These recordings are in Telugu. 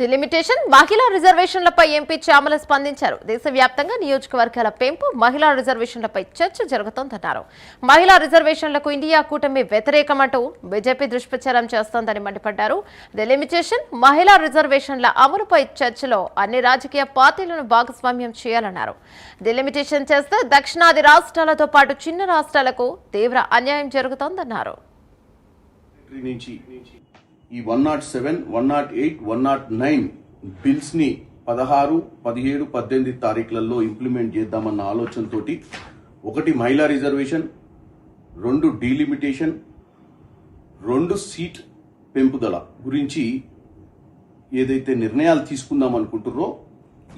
లిమిటేషన్ మహిళా రిజర్వేషన్లపై ఎంపీ చామల స్పందించారు. దేశవ్యాప్తంగా నియోజకవర్గాల పెంపు, మహిళా రిజర్వేషన్లపై చర్చ జరుగుతోందన్నారు. మహిళా రిజర్వేషన్లకు ఇండియా కూటమి వ్యతిరేకమంటూ బీజేపీ దుష్ప్రచారం చేస్తోందని మండిపడ్డారు. లిమిటేషన్ మహిళా రిజర్వేషన్ల అమలుపై చర్చలో అన్ని రాజకీయ పార్టీలను భాగస్వామ్యం చేయాలన్నారు. లిమిటేషన్ చేస్తే దక్షిణాది రాష్ట్రాలతో పాటు చిన్న రాష్ట్రాలకు తీవ్ర అన్యాయం జరుగుతోందన్నారు. ఈ 107, 108, 109 బిల్స్ ని 16, 17, 18 తారీఖులలో ఇంప్లిమెంట్ చేద్దామన్న ఆలోచనతోటి ఒకటి మహిళా రిజర్వేషన్, 2 డీలిమిటేషన్, 2 సీట్ పెంపుదల గురించి ఏదైతే నిర్ణయాలు తీసుకుందాం అనుకుంటున్నారో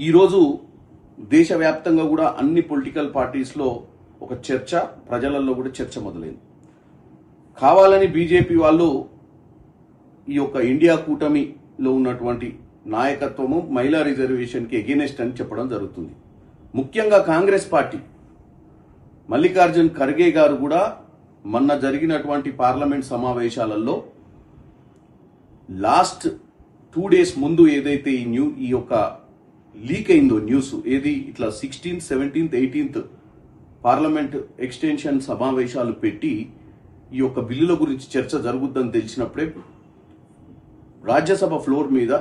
ఈరోజు దేశవ్యాప్తంగా కూడా అన్ని పొలిటికల్ పార్టీస్లో ఒక చర్చ, ప్రజలలో కూడా చర్చ మొదలైంది. కావాలని బీజేపీ వాళ్ళు ఈ యొక్క ఇండియా కూటమిలో ఉన్నటువంటి నాయకత్వము మహిళా రిజర్వేషన్కి ఎగెనెస్ట్ అని చెప్పడం జరుగుతుంది. ముఖ్యంగా కాంగ్రెస్ పార్టీ మల్లికార్జున్ ఖర్గే గారు కూడా మొన్న జరిగినటువంటి పార్లమెంట్ సమావేశాలలో లాస్ట్ 2 days ముందు ఏదైతే ఈ యొక్క లీక్ అయిందో న్యూస్, ఏది ఇట్లా 16th, 17th, 18th parliament extension సమావేశాలు పెట్టి ఈ యొక్క బిల్లుల గురించి చర్చ జరుగుద్దని తెలిసినప్పుడే రాజ్యసభ ఫ్లోర్ మీద